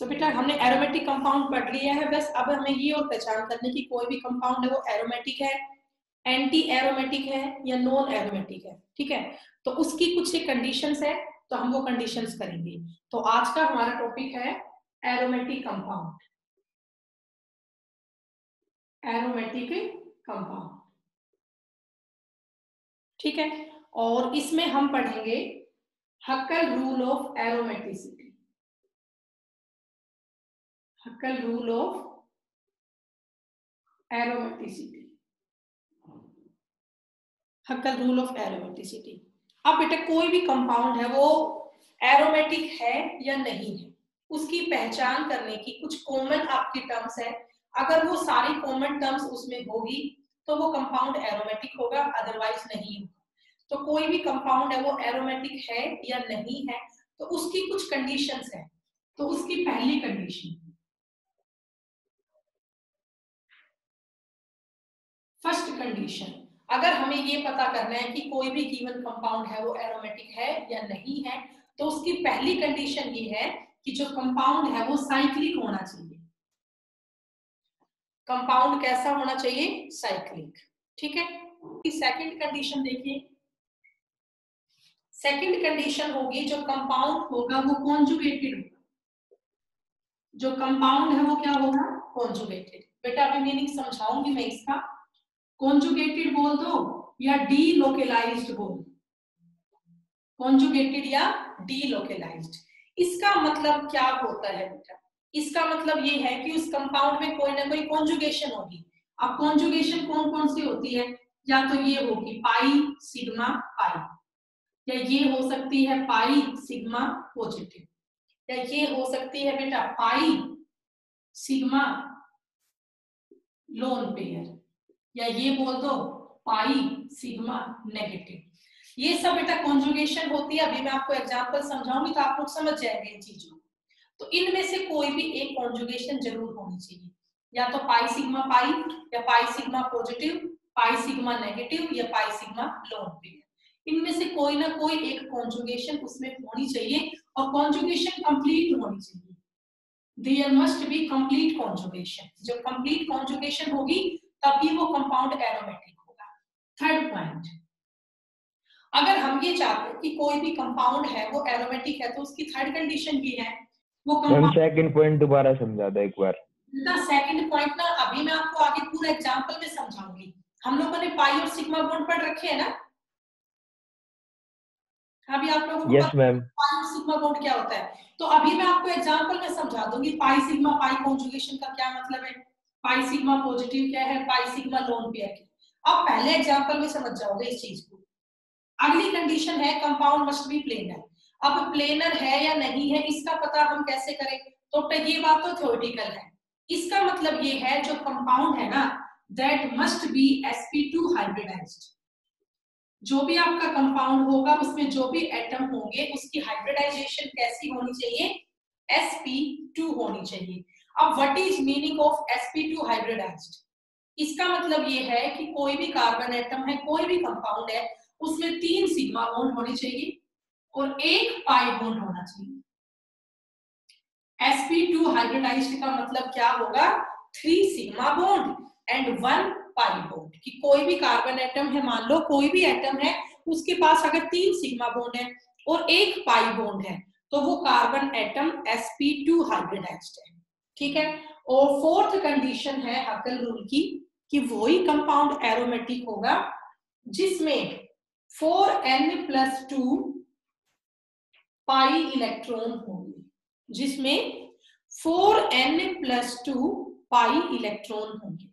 सो बेटा हमने aromatic compound पढ़ लिया है, बस अब हमें ये और पहचान करने की कोई भी कंपाउंड है वो एरोमेटिक है, एंटी एरोमेटिक है या नॉन एरोमेटिक है। ठीक है, तो उसकी कुछ एक कंडीशंस है, तो हम वो कंडीशंस करेंगे। तो आज का हमारा टॉपिक है एरोमेटिक कंपाउंड। एरोमेटिक कंपाउंड, ठीक है, और इसमें हम पढ़ेंगे Huckel rule of aromaticity. Huckel rule of aromaticity, Huckel rule of aromaticity. अब बेटा कोई भी कंपाउंड है वो एरोमेटिक है या नहीं है, उसकी पहचान करने की कुछ कॉमन आपकी टर्म्स है। अगर वो सारी कॉमन टर्म्स उसमें होगी तो वो कंपाउंड एरोमेटिक होगा, अदरवाइज नहीं होगा। तो कोई भी कंपाउंड है वो एरोमेटिक है या नहीं है, तो उसकी कुछ कंडीशंस है। तो उसकी पहली कंडीशन, फर्स्ट कंडीशन, अगर हमें ये पता करना है कि कोई भी गिवन कंपाउंड है वो एरोमेटिक है या नहीं है, तो उसकी पहली कंडीशन ये है कि जो कंपाउंड है वो साइक्लिक होना चाहिए। कंपाउंड कैसा होना चाहिए? साइक्लिक। ठीक है, सेकंड कंडीशन देखिए, सेकंड कंडीशन होगी जो कंपाउंड होगा वो कॉन्जुगेटेड होगा। जो कंपाउंड है वो क्या होगा? कॉन्जुगेटेड। बेटा अभी मीनिंग समझाऊंगी मैं इसका। कॉन्जुगेटेड बोल दो या डीलोकेलाइज्ड बोल दो, कॉन्जुगेटेड या डीलोकेलाइज्ड। इसका मतलब क्या होता है बेटा? इसका मतलब ये है कि उस कंपाउंड में कोई ना कोई कॉन्जुगेशन होगी। अब कॉन्जुगेशन कौन कौन सी होती है? या तो ये होगी पाई सिग्मा पाई, या ये हो सकती है पाई सिग्मा पॉजिटिव, या ये हो सकती है बेटा पाई सिग्मा लोन पेयर, या ये बोल दो पाई सिग्मा नेगेटिव। ये सब बेटा कॉन्जुगेशन होती है। अभी मैं आपको एग्जांपल समझाऊंगी तो आप लोग समझ जाएंगे इन चीजों। तो इनमें से कोई भी एक कॉन्जुगेशन जरूर होनी चाहिए, या तो पाई सिग्मा पाई, या पाई sigma positive, pi sigma negative, या पाई सिग्मा लोन पेयर। इनमें से कोई ना कोई एक कॉन्जुगेशन उसमें होनी चाहिए, और कॉन्जुगेशन कंप्लीट होनी चाहिए। There must be complete conjugation. जब कंप्लीट कॉन्जुगेशन होगी तभी वो कंपाउंड एरोमेटिक होगा। थर्ड पॉइंट, अगर हम ये चाहते हैं कि कोई भी कंपाउंड है वो एरोमेटिक है, तो उसकी थर्ड कंडीशन ये है वो कंपाउंड। सेकंड पॉइंट दोबारा समझा दो एक बार। सेकंड पॉइंट ना अभी मैं आपको आगे पूरा एग्जांपल में समझाऊंगी। हम लोगों ने पाई और सिग्मा बॉन्ड पढ़ रखे है ना? अभी आप लोगों को यस मैम। पाई और सिग्मा बॉन्ड क्या होता है, तो अभी मैं आपको एग्जांपल में समझा दूंगी पाई सिग्मा पाई कॉन्जुगेशन का क्या मतलब है, पाई सिग्मा पॉजिटिव क्या है, पाई सिग्मा लोन पेयर क्या। अब पहले एग्जांपल में समझ जाओगे इस चीज को। अगली कंडीशन है कंपाउंड मस्ट बी प्लेनर। अब प्लेनर है या नहीं है इसका पता हम कैसे करें? तो ये बात तो थ्योरेटिकल है। इसका मतलब ये है जो कंपाउंड है ना, that must be sp2 hybridised. जो भी आपका कंपाउंड होगा उसमें जो भी एटम होंगे उसकी हाइब्रिडाइजेशन कैसी होनी चाहिए? sp2 होनी चाहिए। अब what is meaning of sp2 hybridized? इसका मतलब ये है कि कोई भी कार्बन एटम है, कोई भी कंपाउंड है, उसमें 3 सिग्मा बॉन्ड होने चाहिए और 1 पाई बॉन्ड होना चाहिए। sp2 हाइब्रिडाइज्ड का मतलब क्या होगा? 3 sigma bond and 1 pi bond. कि कोई भी कार्बन एटम है, मान लो कोई भी एटम है, उसके पास अगर 3 सिग्मा बॉन्ड है और 1 पाई बॉन्ड है, तो वो कार्बन एटम sp2 हाइब्रिडाइज्ड है। ठीक है, और फोर्थ कंडीशन है हक्कल रूल की कि वही कंपाउंड एरोमेटिक होगा जिसमें 4n+2 पाई इलेक्ट्रॉन होंगे, जिसमें 4n+2 पाई इलेक्ट्रॉन होंगे,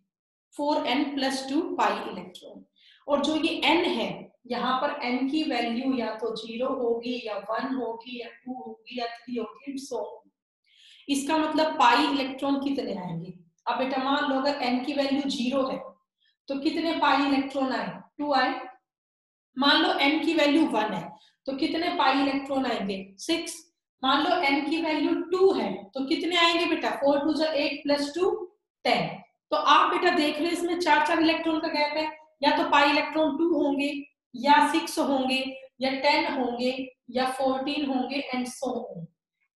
4n+2 पाई इलेक्ट्रॉन। और जो ये n है, यहाँ पर n की वैल्यू या तो 0 होगी या 1 होगी या 2 होगी या 3 होगी, सो इसका मतलब पाई इलेक्ट्रॉन कितने आएंगे? अब बेटा मान लो अगर n की वैल्यू 0 है तो कितने पाई इलेक्ट्रॉन आए? 2 आए। मान लो n की वैल्यू 1 है तो कितने पाई इलेक्ट्रॉन आएंगे? 6। मान लो n की वैल्यू 2 है तो कितने आएंगे बेटा? 4 2 8 + 2 10। तो आप बेटा देख रहे हैं इसमें 4 इलेक्ट्रॉन का गैप है। या तो पाई इलेक्ट्रॉन 2 होंगे, या 6 होंगे, या 10 होंगे, या 14 होंगे एंड सो ऑन।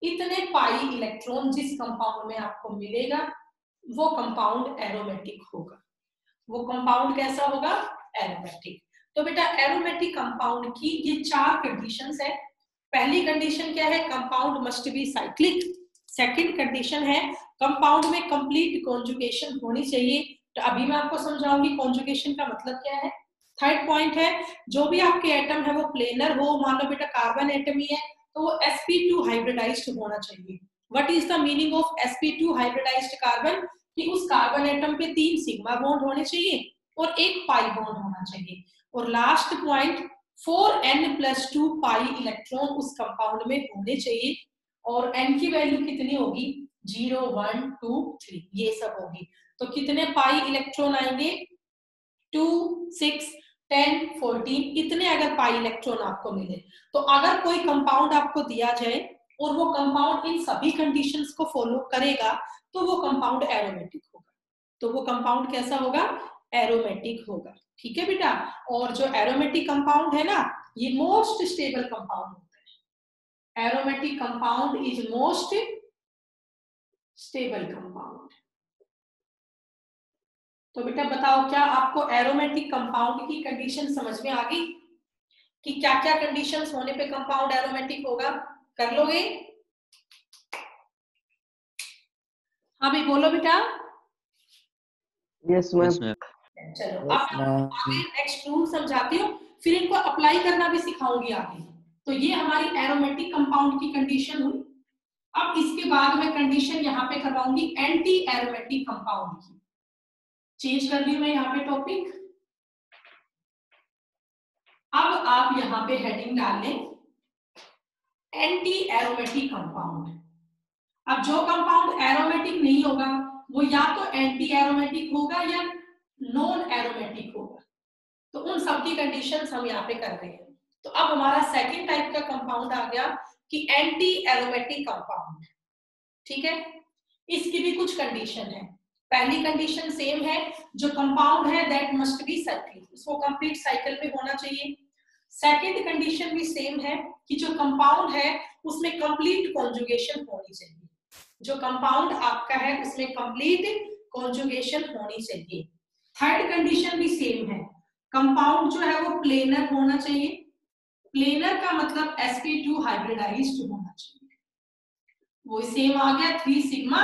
इतने पाई इलेक्ट्रॉन जिस कंपाउंड में आपको मिलेगा वो कंपाउंड एरोमेटिक होगा। वो कंपाउंड कैसा होगा? एरोमेटिक। तो बेटा एरोमेटिक कंपाउंड की ये 4 कंडीशंस है। पहली कंडीशन क्या है? Compound must be cyclic. Second condition है कंपाउंड में कंप्लीट कॉन्जुगेशन होनी चाहिए। तो अभी मैं आपको समझाऊंगी कॉन्जुगेशन का मतलब क्या है। थर्ड पॉइंट है जो भी आपके एटम है वो प्लेनर हो। मान लो बेटा कार्बन एटम ही है तो वो sp2 हाइब्रिडाइज्ड होना चाहिए। What is the meaning of sp2 hybridised carbon? कि उस कार्बन एटम पे 3 सिग्मा बॉन्ड होने चाहिए और 1 पाई बॉन्ड होना चाहिए। और last point 4n+2 pi electron उस कंपाउंड में होने चाहिए। और n की वैल्यू कितनी होगी? 0 1 2 3 ये सब होगी। तो कितने पाई इलेक्ट्रॉन आएंगे? 2 6 10 14 इतने अगर पाई इलेक्ट्रॉन आपको मिले तो अगर कोई कंपाउंड आपको दिया जाए और वो कंपाउंड इन सभी कंडीशंस को फॉलो करेगा तो वो कंपाउंड एरोमेटिक होगा। तो वो कंपाउंड कैसा होगा? एरोमेटिक होगा। ठीक है बेटा। और जो एरोमेटिक कंपाउंड है ना ये मोस्ट स्टेबल कंपाउंड होता है। Aromatic compound is most stable compound. तो बेटा बताओ क्या आपको एरोमेटिक कंपाउंड की कंडीशन समझ में आ गई कि क्या क्या कंडीशंस होने पे कंपाउंड एरोमेटिक होगा? कर लोगे? हाँ भाई बोलो बेटा। Yes ma'am. चलो अब आगे नेक्स्ट रूल समझाती हूँ फिर इनको अप्लाई करना भी सिखाऊंगी आगे। तो ये हमारी एरोमेटिक कंपाउंड की कंडीशन हुई। अब इसके बाद मैं कंडीशन यहाँ पे करवाऊंगी एंटी एरोमेटिक कंपाउंड की। चेंज कर ली मैं यहाँ पे टॉपिक। अब आप यहाँ पे हेडिंग डाल लें एंटी एरोमेटिक कंपाउंड। अब जो कंपाउंड एरोमेटिक नहीं होगा वो या तो एंटी एरोमेटिक होगा या नॉन एरोमेटिक होगा। तो उन सब की कंडीशंस हम यहाँ पे कर रहे हैं। तो अब हमारा सेकंड टाइप का कंपाउंड आ गया कि एंटी एरोमेटिक कंपाउंड। ठीक है। इसकी भी कुछ कंडीशन है। पहली कंडीशन सेम है जो कंपाउंड है दैट मस्ट बी साइक्लिक उसको कंप्लीट साइकिल में होना चाहिए। सेकंड कंडीशन भी सेम है कि जो कंपाउंड है उसमें कंप्लीट कॉन्जुगेशन होनी चाहिए। जो कंपाउंड आपका है उसमें कंप्लीट कॉन्जुगेशन होनी चाहिए। थर्ड कंडीशन भी सेम है कंपाउंड जो है वो प्लेनर होना चाहिए। प्लेनर का मतलब sp2 हाइब्रिडाइज्ड होना चाहिए। वो सेम आ गया 3 सिग्मा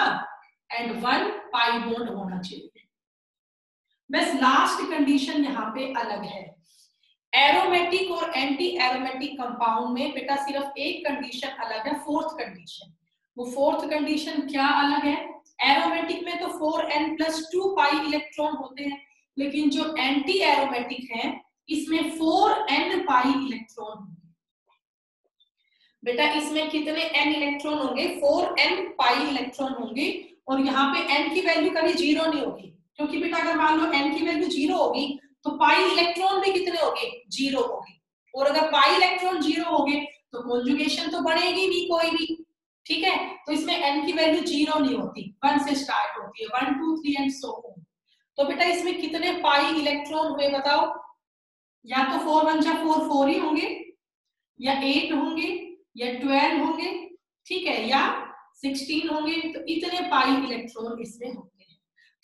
एंड 1 पाई बॉन्ड होना चाहिए। बस लास्ट कंडीशन यहाँ पे अलग है। एरोमेटिक और एंटी एरोमेटिक कंपाउंड में बेटा सिर्फ एक कंडीशन अलग है, फोर्थ कंडीशन। वो फोर्थ कंडीशन क्या अलग है? एरोमेटिक में तो 4n+2 पाई इलेक्ट्रॉन होते हैं लेकिन जो एंटी एरोमेटिक है इसमें 4n पाई इलेक्ट्रॉन होंगे। बेटा इसमें कितने n इलेक्ट्रॉन होंगे? 4n पाई इलेक्ट्रॉन होंगे। और यहाँ पे n की वैल्यू कभी 0 नहीं होगी क्योंकि बेटा अगर मान लो n की वैल्यू 0 होगी तो पाई इलेक्ट्रॉन भी कितने होंगे? 0 होंगे। और अगर पाई इलेक्ट्रॉन 0 होंगे तो कॉन्जुगेशन तो बढ़ेगी नहीं कोई भी। ठीक है। तो इसमें n की वैल्यू 0 नहीं होती, 1 से स्टार्ट होती है, 1 2 3 एंड सो ऑन। तो बेटा इसमें कितने पाई इलेक्ट्रॉन हुए बताओ? या तो 4 1 जा 4 4 ही होंगे या 8 होंगे या 12 होंगे। ठीक है। या 16 होंगे। तो इतने पाई इलेक्ट्रॉन इसमें होंगे।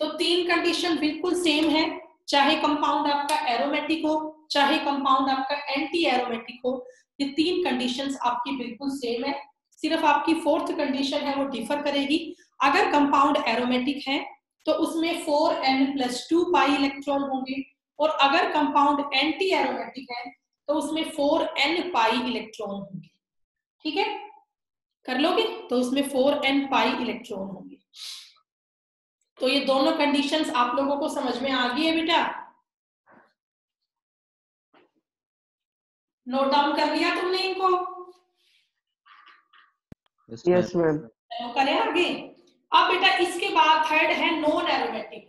तो 3 कंडीशन बिल्कुल सेम है चाहे कंपाउंड आपका एरोमेटिक हो चाहे कंपाउंड आपका एंटी एरोमेटिक हो। ये 3 कंडीशंस आपकी बिल्कुल सेम है। सिर्फ आपकी फोर्थ कंडीशन है वो डिफर करेगी। अगर कंपाउंड एरोमेटिक है तो उसमें 4n+2 पाई इलेक्ट्रॉन होंगे और अगर कंपाउंड एंटी एरोमेटिक है तो उसमें 4n पाई इलेक्ट्रॉन होंगे। ठीक है। कर लोगे? तो उसमें 4n पाई इलेक्ट्रॉन होंगे। तो ये दोनों कंडीशंस आप लोगों को समझ में आ गई है बेटा? नोट डाउन कर लिया तुमने इनको? Yes ma'am. करें आगे। अब बेटा इसके बाद थर्ड है नॉन एरोमेटिक।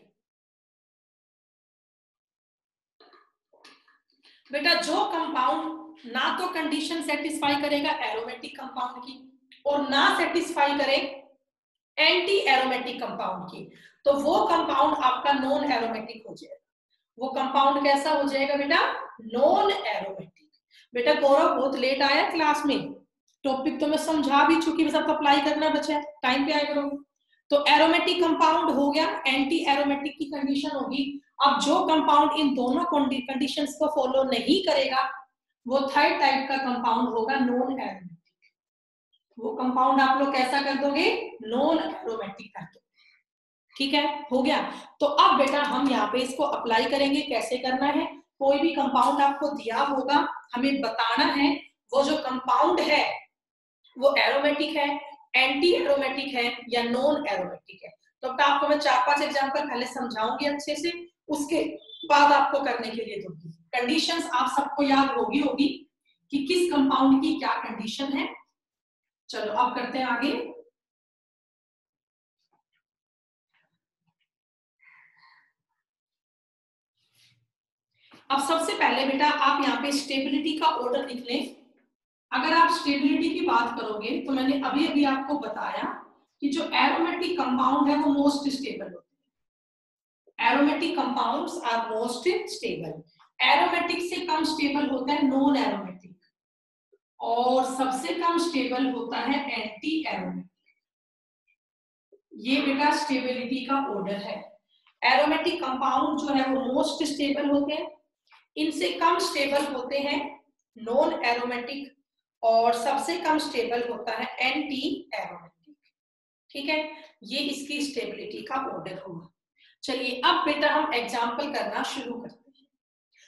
बेटा जो कंपाउंड ना तो कंडीशन सेटिस्फाई करेगा एरोमेटिक कंपाउंड की और ना सेटिस्फाई करे एंटी एरोमेटिक कंपाउंड की तो वो कंपाउंड आपका नॉन एरोमेटिक हो जाएगा। वो कंपाउंड कैसा हो जाएगा बेटा? Non aromatic. बेटा गौरव बहुत लेट आया क्लास में, टॉपिक तो मैं समझा भी चुकी, बस आपको अप्लाई करना बचा है, टाइम पे आया करो। तो एरोमेटिक कंपाउंड हो गया, एंटी एरोमेटिक की कंडीशन होगी। अब जो कंपाउंड इन दोनों कंडीशंस को फॉलो नहीं करेगा वो थर्ड टाइप का कंपाउंड होगा नॉन एरोमेटिक। वो कंपाउंड आप लोग कैसा कर दोगे, नॉन एरोमेटिक कर दोगे। ठीक है, हो गया। तो अब बेटा हम यहाँ पे इसको अप्लाई करेंगे, कैसे करना है। कोई भी कंपाउंड आपको दिया होगा, हमें बताना है वो जो कंपाउंड है वो एरोमेटिक है, एंटी एरोमेटिक है या नॉन एरोमेटिक है। तो अब आपको मैं 4-5 एग्जांपल पहले समझाऊंगी अच्छे से, उसके बाद आपको करने के लिए दूंगी। कंडीशंस आप सबको याद होगी कि किस कंपाउंड की क्या कंडीशन है। चलो अब करते हैं आगे। अब सबसे पहले बेटा आप यहाँ पे स्टेबिलिटी का ऑर्डर लिख लें। अगर आप स्टेबिलिटी की बात करोगे तो मैंने अभी अभी आपको बताया कि जो एरोमेटिक कंपाउंड है वो मोस्ट स्टेबल होते हैं। Aromatic compounds are most stable. Aromatic से कम स्टेबल होता है नॉन एरोमेटिक, और सबसे कम स्टेबल होता है एंटी एरोमेटिक। ये बेटा स्टेबिलिटी का ऑर्डर है। एरोमेटिक कंपाउंड जो है वो मोस्ट स्टेबल होते हैं, इनसे कम स्टेबल होते हैं नॉन एरोमेटिक, और सबसे कम स्टेबल होता है एंटी एरोमेटिक। ठीक है, ये इसकी स्टेबिलिटी का ऑर्डर हुआ। चलिए अब बेटा हम एग्जांपल करना शुरू करते हैं।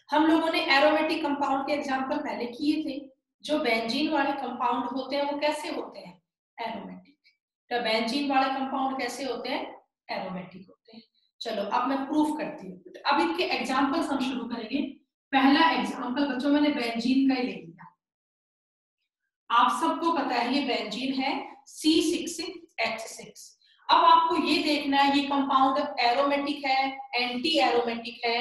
हम लोगों ने एरोमेटिक कंपाउंड के एग्जांपल पहले किए थे। जो बेंजीन वाले कंपाउंड होते हैं वो कैसे होते हैं, एरोमेटिक। तो बेंजीन वाले कंपाउंड कैसे होते हैं, एरोमेटिक होते हैं। चलो अब मैं प्रूफ करती हूँ। अब इनके एग्जांपल्स हम शुरू करेंगे। पहला एग्जांपल बच्चों मैंने बेंजीन का ही ले लिया। आप सबको पता है ये बेंजीन है C6H6। अब आपको ये देखना है ये कंपाउंड एरोमेटिक है, एंटी एरोमेटिक है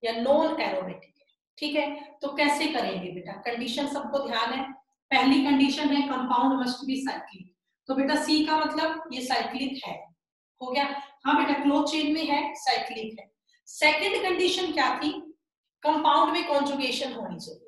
या नॉन एरोमेटिक है। ठीक है, तो कैसे करेंगे बेटा, कंडीशन सबको ध्यान है। पहली कंडीशन है कंपाउंड मस्ट बी साइक्लिक। तो बेटा C का मतलब ये साइक्लिक है, हो गया। हाँ बेटा क्लोज चेन में है, साइक्लिक है। सेकंड कंडीशन क्या थी, कंपाउंड में कॉन्जुगेशन होनी चाहिए।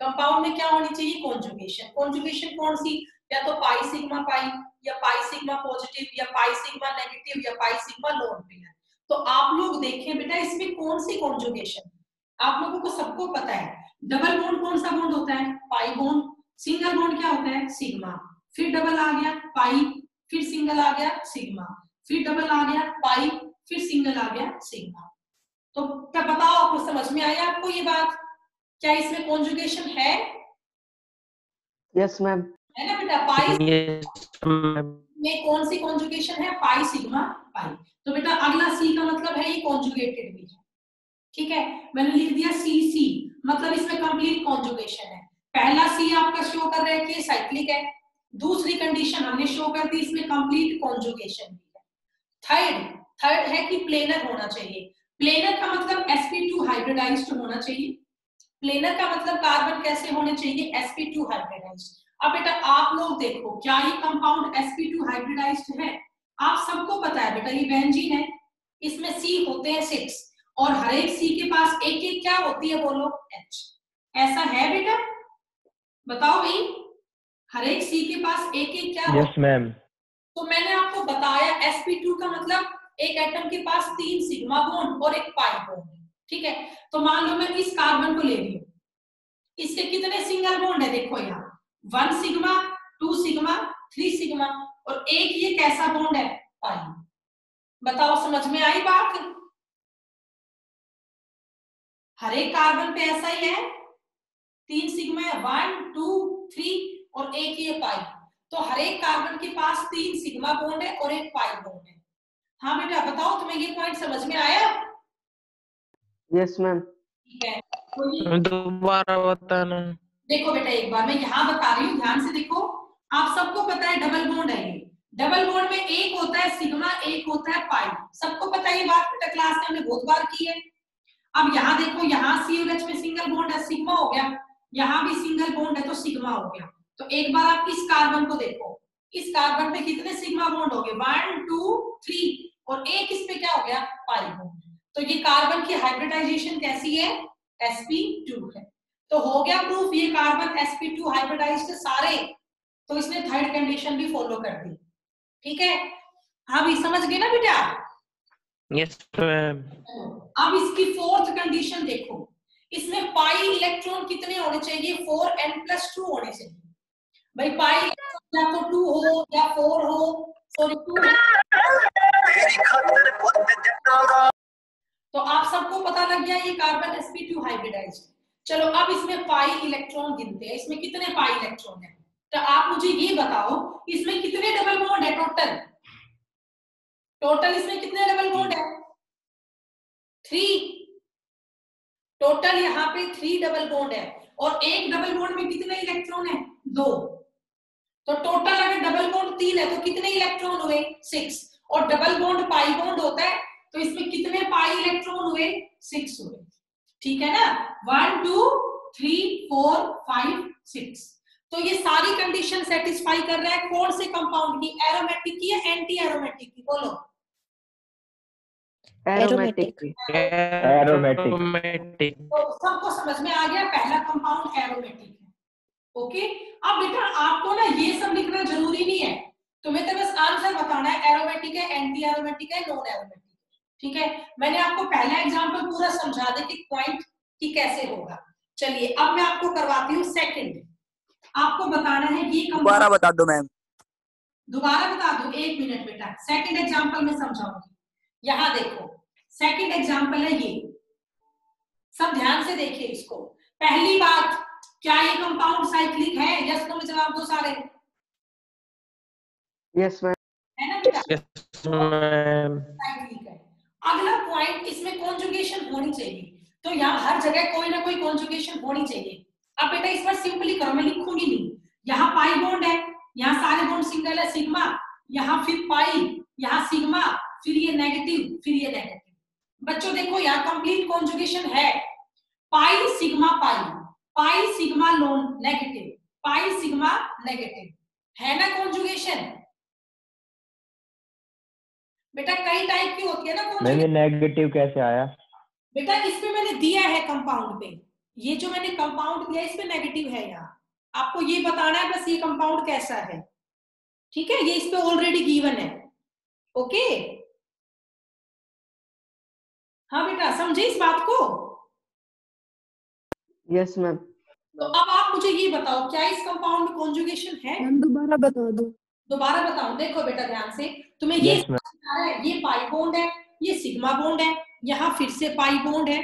कंपाउंड में क्या होनी चाहिए, कॉन्जुगेशन। कॉन्जुगेशन कौन सी, या तो पाई सिग्मा पाई, या पाई सिग्मा पॉजिटिव, या पाई सिग्मा नेगेटिव, या पाई सिग्मा लोन पेयर। तो आप लोग देखें बेटा इसमें कौन सी कॉन्जुगेशन, आप लोगों को सबको पता है डबल बॉन्ड कौन सा बॉन्ड होता है, पाई बॉन्ड। सिंगल बॉन्ड क्या होता है, सिग्मा। फिर डबल आ गया पाई, फिर सिंगल आ गया सिग्मा, फिर डबल आ गया पाई, फिर सिंगल आ गया सिग्मा। तो क्या बताओ आपको समझ में आया आपको ये बात, क्या इसमें कॉन्जुगेशन है? Yes ma'am. है ना बेटा, पाई में कौन सी कॉन्जुगेशन है, पाई सिग्मा पाई। तो बेटा अगला सी का मतलब है ये कॉन्जुगेटेड भी है। ठीक है, मैंने लिख दिया सी सी, मतलब इसमें कंप्लीट कॉन्जुगेशन है। पहला सी आपका शो कर रहा है कि साइक्लिक है, दूसरी कंडीशन हमने शो कर दी इसमें कंप्लीट कॉन्जुगेशन भी है। थर्ड है कि प्लेनर होना चाहिए। प्लेनर का मतलब sp2 हाइब्रिडाइज्ड होना चाहिए। प्लेनर का मतलब कार्बन कैसे होने चाहिए, sp2 हाइब्रिडाइज्ड। अब बेटा आप लोग देखो क्या ये कंपाउंड sp2 हाइब्रिडाइज्ड है, आप सबको पता है बेटा ये बेंजीन है, इसमें C होते हैं 6, और हर एक C के पास एक एक क्या होती है बोलो, H। ऐसा है बेटा, बताओ भाई, हर एक C के पास एक एक क्या यस मैम। तो मैंने आपको बताया sp2 का मतलब एक एटम के पास 3 सिग्मा बॉन्ड और एक पाई बॉन्ड है। ठीक है, तो मान लो मैं इस कार्बन को ले रही हूँ, इसके कितने सिंगल बॉन्ड है, देखो यहाँ 1 सिग्मा, 2 सिग्मा, 3 सिग्मा, और एक ये कैसा बॉन्ड है, पाई। बताओ समझ में आई बात, हर एक कार्बन पे ऐसा ही है, 3 सिग्मा, 1 2 3 और एक ये पाई। तो हर एक कार्बन के पास 3 सिग्मा बॉन्ड है और एक पाई बॉन्ड है। हाँ बेटा बताओ तुम्हें ये पॉइंट समझ में आया? Yes ma'am. ठीक है, दोबारा बताना। देखो बेटा एक बार मैं यहाँ बता रही हूँ, ध्यान से देखो। आप सबको पता है डबल बॉन्ड है ये, डबल बॉन्ड में एक होता है सिग्मा, एक होता है पाई, सबको पता है ये बात, बेटा क्लास में हमने बहुत बार की है। अब यहाँ देखो, यहाँ सी और एच में सिंगल बॉन्ड है, सिग्मा हो गया, यहाँ भी सिंगल बॉन्ड है तो सिग्मा हो गया। तो एक बार आप इस कार्बन को देखो, इस कार्बन पे कितने सिग्मा बॉन्ड हो गए, 1 2 3, और एक इस पे क्या हो गया, पाई बॉन्ड। तो ये कार्बन की हाइब्रिडाइजेशन कैसी है, sp2 है। तो हो गया प्रूफ, ये कार्बन sp2 हाइब्रिडाइज्ड सारे तो इसने थर्ड कंडीशन भी फॉलो कर दी। ठीक है, हाँ भी समझ गए ना बेटा? Yes ma'am. अब इसकी फोर्थ कंडीशन देखो, इसमें पाई इलेक्ट्रॉन कितने होने चाहिए? 4n+2 होने चाहिए। भाई पाई या तो 2 हो या 4 हो, सॉरी 2 हो। तो आप सबको पता लग गया ये कार्बन sp2 हाइब्रिडाइज्ड। चलो अब इसमें पाई इलेक्ट्रॉन गिनते हैं, इसमें कितने पाई इलेक्ट्रॉन है? तो आप मुझे ये बताओ इसमें कितने डबल बॉन्ड है टोटल? टोटल इसमें कितने डबल बॉन्ड है? 3। टोटल यहाँ पे 3 डबल बॉन्ड है, और एक डबल बॉन्ड में कितने इलेक्ट्रॉन है? 2। तो टोटल अगर डबल बॉन्ड 3 है तो कितने इलेक्ट्रॉन हुए? 6। और डबल बॉन्ड पाई बॉन्ड होता है, तो इसमें कितने पाई इलेक्ट्रॉन हुए? 6 हुए। ठीक है ना? 1 2 3 4 5 6। तो ये सारी कंडीशन सेटिस्फाई कर रहा है कौन से कंपाउंड की? एरोमेटिक की या एंटी एरोमेटिक की? बोलो। एरोमेटिक। एरोमेटिक। तो सबको समझ में आ गया, पहला कंपाउंड एरोमेटिक है। ओके, अब बेटा आपको ना ये सब लिखना जरूरी नहीं है, तुम्हें तो बस आंसर बताना है एरोमेटिक है, एंटी एरोमेटिक है, नॉन एरोमेटिक है। ठीक है, मैंने आपको पहला एग्जांपल पूरा समझा दे कि पॉइंट की कैसे होगा। चलिए अब मैं आपको करवाती हूँ सेकंड। आपको बताना है ये दोबारा बता दो मैम। दोबारा बता दो, 1 मिनट बेटा, सेकंड एग्जांपल में समझाऊंगी। यहाँ देखो सेकंड एग्जांपल है ये, सब ध्यान से देखिए इसको। पहली बात, क्या ये कंपाउंड साइक्लिक है? यस नो में जवाब दो सारे। Yes ma'am. है ना बेटा? Yes ma'am. साइक्लिक है। अगला पॉइंट, इसमें कॉन्जुगेशन होनी चाहिए। तो यहाँ हर जगह कोई ना कोई कॉन्जुगेशन होनी चाहिए। अब बेटा इस बार सिंपली करो, मैं लिखूंगी नहीं। यहाँ पाई बॉन्ड है, यहाँ सारे बॉन्ड सिंगल है सिग्मा, यहाँ फिर पाई, यहाँ सिग्मा, फिर ये नेगेटिव, फिर ये नेगेटिव। बच्चों देखो यहाँ कंप्लीट कॉन्जुगेशन है। पाई sigma pi, pi sigma loan negative, pi sigma negative, है ना कॉन्जुगेशन? बेटा कई टाइप की होती है ना कॉन्जुगेशन। मैंने नेगेटिव कैसे आया? बेटा इसमें मैंने दिया है कंपाउंड पे, ये जो मैंने कंपाउंड दिया इसमें नेगेटिव है। यहाँ आपको ये बताना है बस ये कंपाउंड कैसा है। ठीक है, ये इस पे ऑलरेडी गिवन है। ओके, हाँ बेटा समझे इस बात को? Yes ma'am. तो अब आप मुझे ये बताओ क्या इस कंपाउंड में कॉन्जुगेशन है? दोबारा बता दो। दोबारा बताऊं, देखो बेटा ध्यान से, तुम्हें ये Yes, ma'am. समझ आ रहा है, ये पाई बॉन्ड है, ये सिग्मा बॉन्ड है, यहाँ फिर से पाई बॉन्ड है।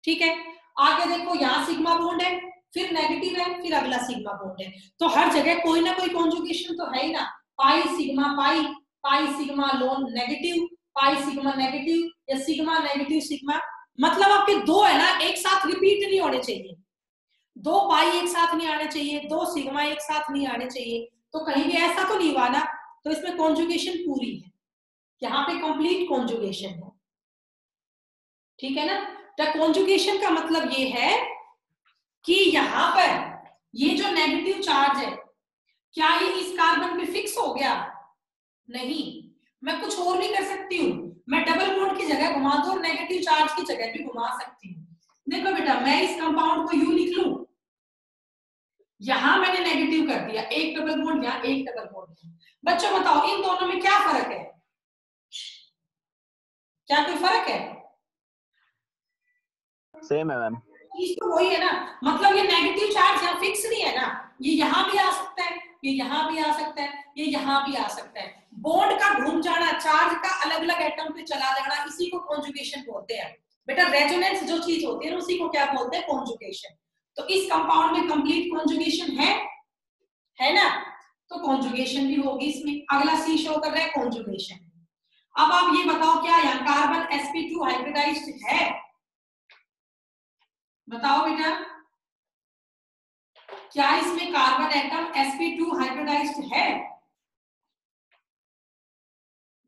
ठीक है, आगे देखो यहाँ सिग्मा बॉन्ड है, फिर नेगेटिव है, फिर अगला सिग्मा बॉन्ड है। तो हर जगह कोई ना कोई कॉन्जुगेशन तो है ही ना। पाई sigma pi, pi sigma loan negative, pi sigma negative, या सिग्मा नेगेटिव सिग्मा। मतलब आपके दो है ना एक साथ रिपीट नहीं होने चाहिए, दो पाई एक साथ नहीं आने चाहिए, दो सिग्मा एक साथ नहीं आने चाहिए। तो कहीं भी ऐसा तो नहीं हुआ ना, तो इसमें कॉन्जुगेशन पूरी है, यहाँ पे कंप्लीट कॉन्जुगेशन है। ठीक है ना? तो कॉन्जुगेशन का मतलब ये है कि यहाँ पर ये जो नेगेटिव चार्ज है, क्या ये इस कार्बन पे फिक्स हो गया? नहीं, मैं कुछ और भी कर सकती हूँ, मैं डबल बॉन्ड की जगह घुमा दूं और नेगेटिव चार्ज की जगह भी घुमा सकती हूँ। देखो बेटा मैं इस कंपाउंड को यू लिख लूं, यहां मैंने नेगेटिव कर दिया, एक डबल बॉन्ड यहाँ, एक डबल बॉन्ड। बच्चों बताओ इन दोनों में क्या फर्क है? क्या कोई फर्क है? सेम है मैम। चीज तो वही है ना, मतलब ये नेगेटिव चार्ज यहाँ फिक्स नहीं है ना, ये यहाँ भी आ सकता है, ये यहाँ भी आ सकता है, ये यहाँ भी आ सकता है। बॉन्ड का घूम जाना, चार्ज का अलग अलग एटम पे चला जाना, इसी को कॉन्जुगेशन बोलते हैं। बेटा रेजोनेंस जो चीज होती है उसी को क्या बोलते हैं? कॉन्जुगेशन। तो इस कंपाउंड में कंप्लीट कॉन्जुगेशन है ना? तो कॉन्जुगेशन भी होगी इसमें। अगला सी शो कर रहा है कॉन्जुगेशन। अब आप ये बताओ क्या यहाँ कार्बन sp2 हाइब्रिडाइज्ड है? बताओ बेटा, क्या इसमें कार्बन एटम sp2 हाइब्रिडाइज्ड है?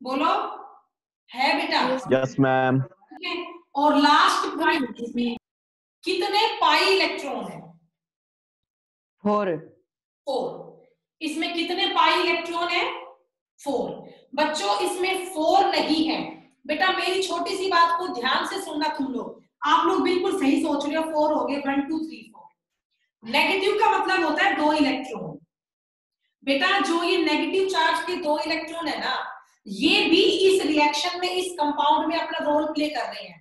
बोलो, है बेटा? Yes ma'am. ठीक है, और लास्ट पॉइंट, इसमें कितने पाई इलेक्ट्रॉन है? 4। 4। इसमें कितने पाई इलेक्ट्रॉन है? 4। बच्चों इसमें 4 नहीं है। बेटा मेरी छोटी सी बात को ध्यान से सुनना तुम लोग, आप लोग बिल्कुल सही सोच रहे हो, 4 हो गए, 1 2 3 4। नेगेटिव का मतलब होता है 2 इलेक्ट्रॉन, बेटा जो ये नेगेटिव चार्ज के 2 इलेक्ट्रॉन है ना, ये भी इस रिएक्शन में, इस कंपाउंड में अपना रोल प्ले कर रहे हैं,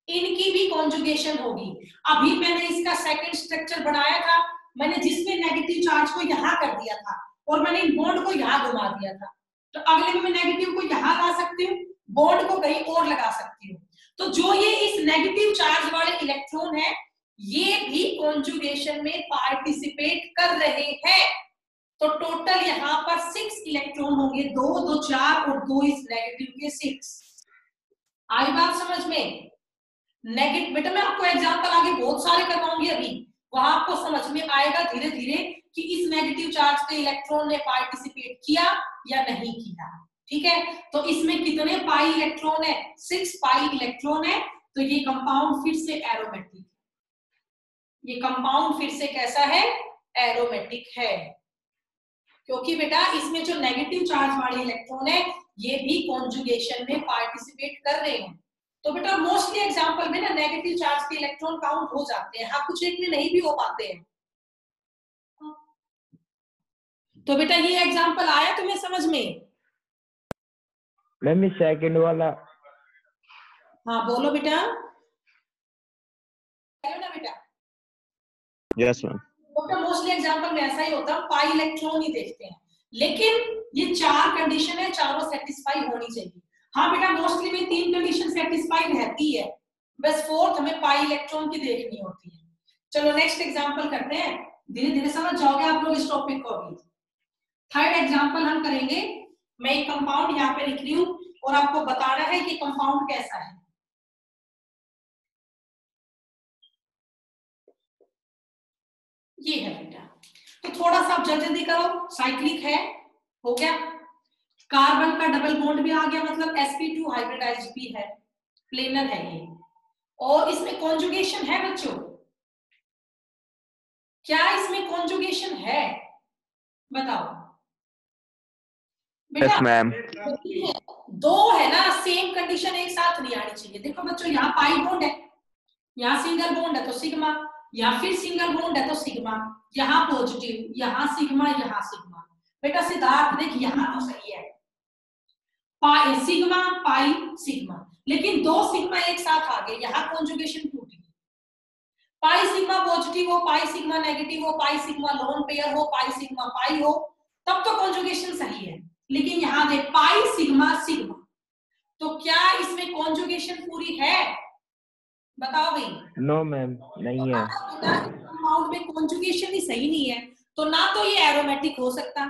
इनकी भी कॉन्जुगेशन होगी। अभी मैंने इसका सेकंड स्ट्रक्चर बनाया था, मैंने जिसमें नेगेटिव चार्ज को यहाँ कर दिया था और मैंने बॉन्ड को यहाँ घुमा दिया था, तो अगले में मैं नेगेटिव को यहाँ ला सकती हूँ, बॉन्ड को कहीं और लगा सकती हूँ। तो जो ये इस नेगेटिव चार्ज वाले इलेक्ट्रॉन है, ये भी कॉन्जुगेशन में पार्टिसिपेट कर रहे हैं। तो टोटल यहाँ पर 6 इलेक्ट्रॉन होंगे, 2 2 4 और 2 इस नेगेटिव के 6। आई बात समझ में? नेगेटिव बेटा मैं आपको एग्जांपल आगे बहुत सारे करवाऊंगी, अभी वहां आपको समझ में आएगा धीरे धीरे कि इस नेगेटिव चार्ज के इलेक्ट्रॉन ने पार्टिसिपेट किया या नहीं किया। ठीक है, तो इसमें कितने पाई इलेक्ट्रॉन है? 6 पाई इलेक्ट्रॉन है। तो ये कंपाउंड फिर से एरोमेटिक, ये कंपाउंड फिर से कैसा है? एरोमेटिक है, क्योंकि बेटा इसमें जो नेगेटिव चार्ज वाले इलेक्ट्रॉन है, ये भी कॉन्जुगेशन में पार्टिसिपेट कर रहे हैं। तो बेटा मोस्टली एग्जांपल में ना नेगेटिव चार्ज के इलेक्ट्रॉन काउंट हो जाते हैं, हाँ कुछ एक में नहीं भी हो पाते हैं। तो बेटा ये एग्जांपल आया तुम्हें समझ में? मैम सेकंड वाला। हाँ बोलो बेटा। ना बेटा यस मैम। बेटा मोस्टली एग्जांपल में ऐसा ही होता है, पाई इलेक्ट्रॉन ही देखते हैं, लेकिन ये 4 कंडीशन है, चारों सेटिस्फाई होनी चाहिए। हाँ बेटा मोस्टली में 3 कंडीशन सेटिस्फाई रहती है, बस 4th हमें पाई इलेक्ट्रॉन की देखनी होती है। चलो नेक्स्ट एग्जांपल करते हैं, धीरे धीरे समझ जाओगे आप लोग इस टॉपिक को। अभी थर्ड एग्जांपल हम करेंगे। मैं एक कंपाउंड यहाँ पे लिख रही हूँ और आपको बताना है कि कंपाउंड कैसा है। ये है बेटा, तो थोड़ा सा आप जल्दी जल्दी करो। साइक्लिक है, हो गया। कार्बन का डबल बॉन्ड भी आ गया, मतलब sp2 हाइब्रिडाइज्ड भी है, प्लेनर है ये, और इसमें कॉन्जुगेशन है बच्चों। क्या इसमें कॉन्जुगेशन है? बताओ बेटा। Yes ma'am. 2 है ना, सेम कंडीशन एक साथ नहीं आनी चाहिए। देखो बच्चों, यहाँ पाई बॉन्ड है, यहाँ सिंगल बॉन्ड है तो सिग्मा, या फिर सिंगल बॉन्ड है तो सिग्मा, यहाँ पॉजिटिव, यहाँ सिग्मा, यहाँ सिग्मा। बेटा सिद्धार्थ देख, यहाँ तो सही है, पाई सिग्मा पाई सिग्मा, लेकिन 2 सिग्मा एक साथ आ गए, यहाँ कॉन्जुगेशन टूट गई। पाई सिग्मा पॉजिटिव हो, पाई सिग्मा नेगेटिव हो, पाई सिग्मा लोन पेयर हो, पाई सिग्मा पाई हो, तब तो कॉन्जुगेशन सही है। लेकिन यहाँ देख पाई सिग्मा सिग्मा, तो क्या इसमें कॉन्जुगेशन पूरी है? बताओ भाई। नो मैम नहीं है। कंपाउंड में कॉन्जुगेशन ही सही नहीं है, तो ना तो ये एरोमेटिक हो सकता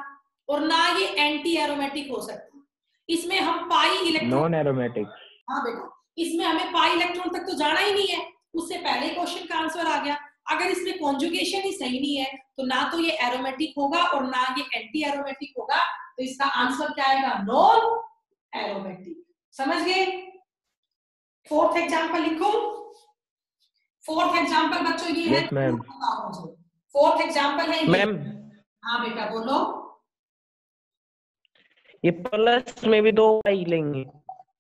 और ना ये एंटी एरोमेटिक हो सकता। इसमें हम पाई इलेक्ट्रॉन, नॉन एरोमेटिक। हाँ बेटा, इसमें हमें पाई इलेक्ट्रॉन तक तो जाना ही नहीं है, उससे पहले क्वेश्चन का आंसर आ गया। अगर इसमें कॉन्जुगेशन ही सही नहीं है, तो ना तो ये एरोमेटिक होगा और ना ये एंटी एरोमेटिक होगा, तो इसका आंसर क्या आएगा? Non aromatic. समझ गए? 4th एग्जांपल लिखो। 4th एग्जांपल बच्चों ये है। Yes, ma'am. 4th एग्जांपल है ये। मैम हाँ बेटा बोलो। ये प्लस में भी 2 पाई लेंगे?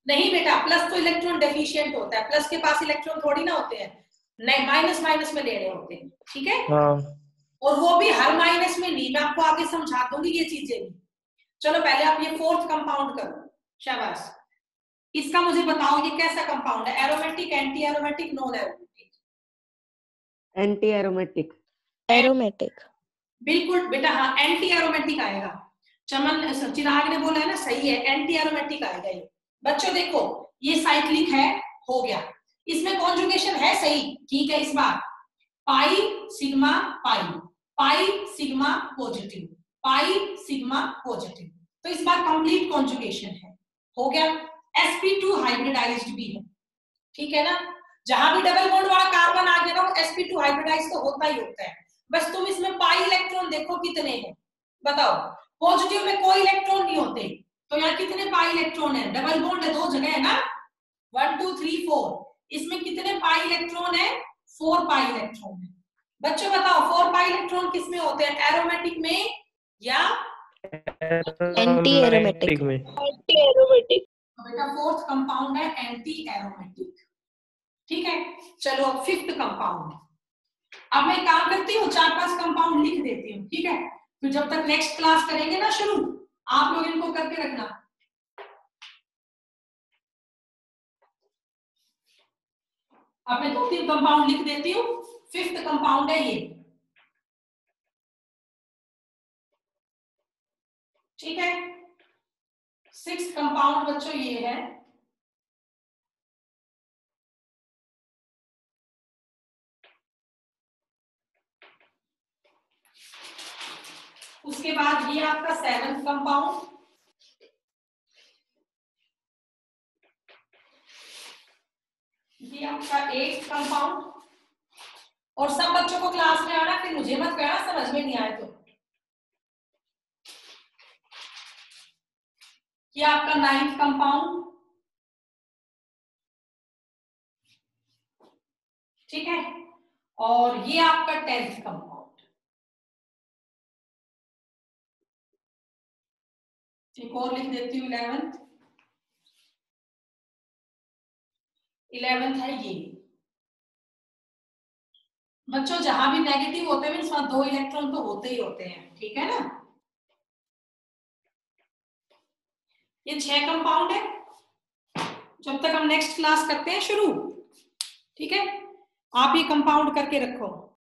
नहीं बेटा, प्लस तो इलेक्ट्रॉन डेफिशिएंट होता है, प्लस के पास इलेक्ट्रॉन थोड़ी ना होते हैं, नहीं माइनस माइनस में ले रहे होते हैं। ठीक है, हाँ। और वो भी हर माइनस में नहीं, मैं आपको आगे समझा दूंगी ये चीजें भी। चलो पहले आप ये 4th कंपाउंड करो, शाबाश। इसका मुझे बताओ ये कैसा कंपाउंड है? Aromatic, anti aromatic, non aromatic? Anti aromatic. Aromatic. बिल्कुल बेटा, हाँ एंटी एरोमेटिक आएगा। चमन चिराग ने बोला है ना, सही है, एंटी एरोमेटिक आएगा ये। बच्चों देखो, ये साइक्लिक है, हो गया, इसमें कॉन्जुगेशन है सही, ठीक है। इस बार pi sigma pi, pi sigma positive, pi sigma positive, तो इस बार कंप्लीट कॉन्जुगेशन है, हो गया। sp2 हाइब्रिडाइज्ड भी है, ठीक है ना। जहां भी डबल बॉन्ड वाला कार्बन आ गया ना, वो sp2 हाइब्रिडाइज्ड तो होता ही होता है। बस तुम इसमें पाई इलेक्ट्रॉन देखो कितने हैं, बताओ। पॉजिटिव में कोई इलेक्ट्रॉन नहीं होते, तो यहाँ कितने पाई इलेक्ट्रॉन है? डबल बॉन्ड है, 2 जगह है ना, 1 2 3 4, इसमें कितने पाई इलेक्ट्रॉन है? 4 पाई इलेक्ट्रॉन है। बच्चों बताओ 4 पाई इलेक्ट्रॉन किसमें होते हैं? एरोमेटिक में या एंटी एरोमेटिक में? Anti aromatic. बेटा 4th कंपाउंड है एंटी एरोमेटिक, ठीक है। चलो 5th कंपाउंड। अब मैं काम करती हूँ, 4-5 कंपाउंड लिख देती हूँ, ठीक है। फिर जब तक नेक्स्ट क्लास करेंगे ना शुरू, आप लोग इनको करके रखना। अब मैं 2-3 कंपाउंड लिख देती हूँ। 5th कंपाउंड है ये, ठीक है। 6th कंपाउंड बच्चों ये है, उसके बाद ये आपका 7th कंपाउंड, ये आपका 8th कंपाउंड। और सब बच्चों को क्लास में आना, फिर मुझे मत कहना समझ में नहीं आए तो। ये आपका 9th कंपाउंड, ठीक है। और ये आपका 10th कंपाउंड। एक और लिख देती हूँ 11th है ये। बच्चों जहां भी नेगेटिव होते हैं वहां 2 इलेक्ट्रॉन तो होते ही होते हैं, ठीक है ना। ये 6 कंपाउंड है। जब तक हम नेक्स्ट क्लास करते हैं शुरू, ठीक है, आप ये कंपाउंड करके रखो।